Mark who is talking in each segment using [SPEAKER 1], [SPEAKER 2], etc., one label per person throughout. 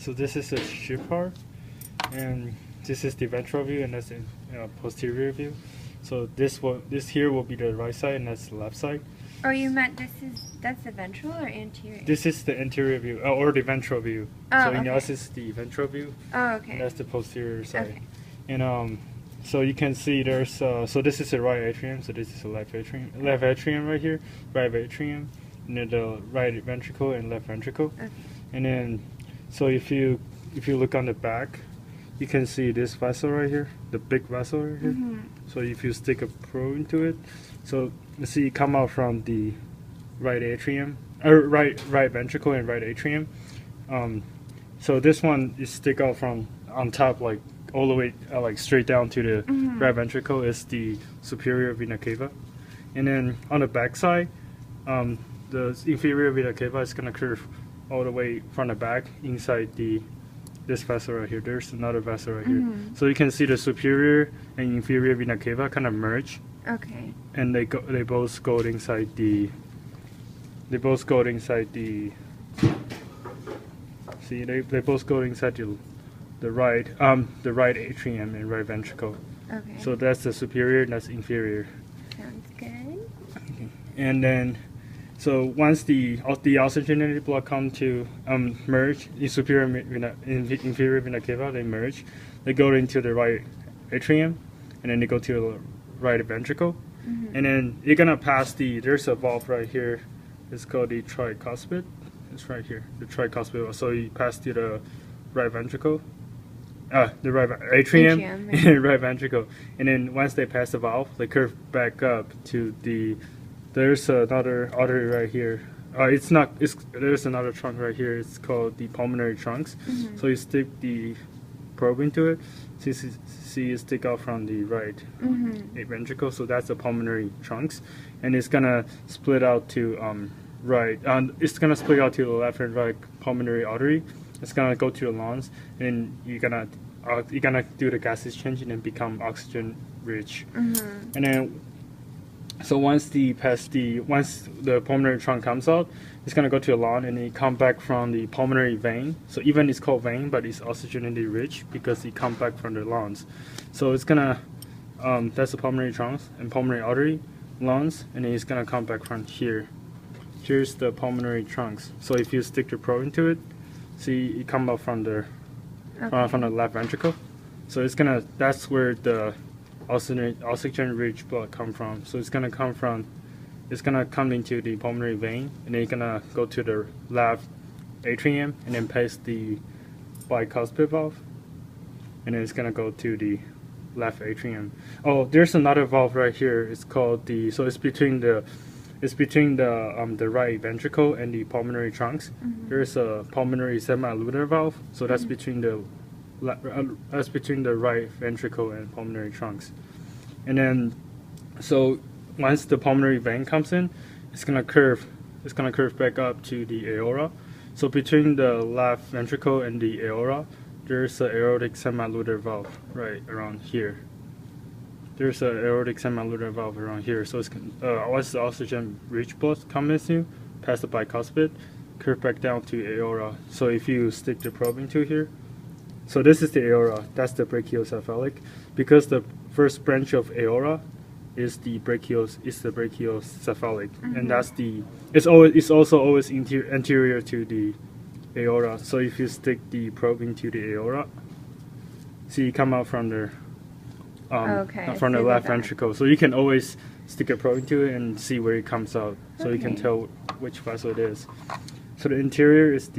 [SPEAKER 1] So this is the chip part, and this is the ventral view, and that's the posterior view. So this here will be the right side, and that's the left side.
[SPEAKER 2] Oh, you meant that's the ventral or anterior?
[SPEAKER 1] This is the anterior view, or the ventral view.
[SPEAKER 2] Oh,
[SPEAKER 1] so
[SPEAKER 2] okay.
[SPEAKER 1] this is the ventral view.
[SPEAKER 2] Oh, okay.
[SPEAKER 1] And that's the posterior side.
[SPEAKER 2] Okay.
[SPEAKER 1] And so you can see there's so this is the right atrium, so this is the left atrium right here, right atrium, and then the right ventricle and left ventricle.
[SPEAKER 2] Okay.
[SPEAKER 1] And then so if you look on the back, you can see this vessel right here, the big vessel right here.
[SPEAKER 2] Mm-hmm.
[SPEAKER 1] So if you stick a probe into it, so you see it come out from the right atrium, or right ventricle and right atrium. So this one is stick out from on top, like all the way like straight down to the right ventricle is the superior vena cava, and then on the back side, the inferior vena cava is gonna curve all the way from the back inside this vessel right here. There's another vessel right here, so you can see the superior and inferior vena cava kind of merge.
[SPEAKER 2] Okay.
[SPEAKER 1] And they both go inside the. They both go inside the. See, they both go inside the right atrium and right ventricle.
[SPEAKER 2] Okay.
[SPEAKER 1] So that's the superior, and that's inferior.
[SPEAKER 2] Sounds good.
[SPEAKER 1] Okay. And then, so once the oxygenated blood come to merge, the superior inferior vena cava, they merge. They go into the right atrium, and then they go to the right ventricle, and then you're gonna pass there's a valve right here. It's called the tricuspid. It's right here, the tricuspid. So you pass to the right ventricle, the right atrium, and right ventricle, and then once they pass the valve, they curve back up to there's another artery right here. There's another trunk right here. It's called the pulmonary trunks. So you stick the probe into it. See, you stick out from the right ventricle, so that's the pulmonary trunks, and it's gonna split out to it's gonna split out to the left and right pulmonary artery. It's gonna go to the lungs, and you're gonna do the gas exchange and then become oxygen rich. And then so once the pulmonary trunk comes out, it's gonna go to the lung, and it come back from the pulmonary vein. So even it's called vein, but it's oxygenated rich because it come back from the lungs. So it's gonna that's the pulmonary trunks and pulmonary artery, lungs, and then it's gonna come back from here. Here's the pulmonary trunks. So if you stick the probe into it, see it come out from the from the left ventricle. So that's where the oxygen-rich blood come from. So it's gonna come into the pulmonary vein, and then it's gonna go to the left atrium, and then pass the bicuspid valve, and then it's gonna go to the left atrium. Oh, there's another valve right here. It's called it's between the right ventricle and the pulmonary trunks. There's a pulmonary semilunar valve. So that's between the right ventricle and pulmonary trunks. And then, so once the pulmonary vein comes in, it's gonna curve back up to the aorta. So between the left ventricle and the aorta, there's an aortic semilunar valve right around here. There's an aortic semilunar valve around here. So it's once the oxygen-rich blood comes in, past the bicuspid, curve back down to aorta. So if you stick the probe into here, so this is the aorta. That's the brachiocephalic, because the first branch of aorta is the brachiocephalic, and it's also always anterior to the aorta. So if you stick the probe into the aorta, see, you come out from the from the left ventricle. So you can always stick a probe into it and see where it comes out, so you can tell which vessel it is. So the interior is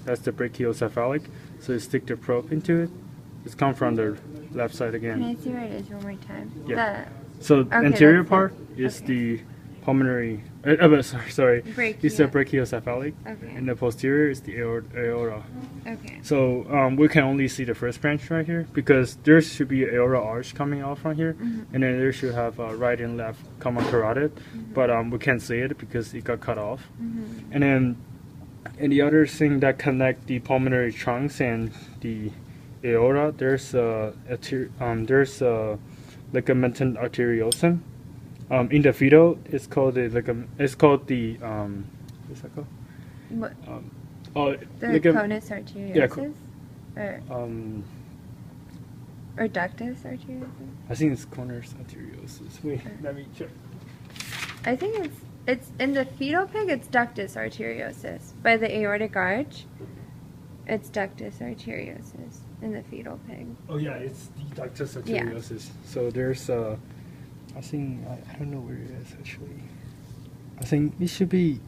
[SPEAKER 1] that's the brachiocephalic. So you stick the probe into it. It's come from the left side again.
[SPEAKER 2] Can I see where it is one more time?
[SPEAKER 1] Yeah. So the anterior part is the pulmonary. Sorry. It's the brachiocephalic, and the posterior is the aorta.
[SPEAKER 2] Okay.
[SPEAKER 1] So we can only see the first branch right here, because there should be an aorta arch coming out from here, and then there should have right and left common carotid, but we can't see it because it got cut off. And then, and the other thing that connect the pulmonary trunks and the aorta, there's a ligamentum arteriosum. In the fetal, it's called the what's that called?
[SPEAKER 2] What?
[SPEAKER 1] Oh,
[SPEAKER 2] The
[SPEAKER 1] like a,
[SPEAKER 2] conus arteriosus?
[SPEAKER 1] um,
[SPEAKER 2] Or ductus arteriosus?
[SPEAKER 1] I think it's conus arteriosus. Wait,
[SPEAKER 2] Okay.
[SPEAKER 1] let me check.
[SPEAKER 2] I think it's in the fetal pig. It's ductus arteriosus by the aortic arch. It's ductus arteriosus in the fetal pig.
[SPEAKER 1] Oh yeah, it's the ductus
[SPEAKER 2] Yeah.
[SPEAKER 1] arteriosus. So there's I think I don't know where it is actually. I think it should be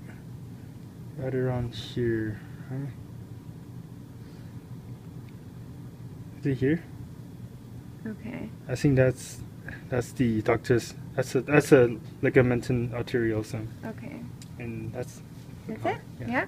[SPEAKER 1] right around here. Huh? Is it here?
[SPEAKER 2] Okay.
[SPEAKER 1] I think that's the ductus. That's a ligamentum arteriosum,
[SPEAKER 2] Okay.
[SPEAKER 1] and that's
[SPEAKER 2] That's it?
[SPEAKER 1] Yeah.
[SPEAKER 2] Yeah?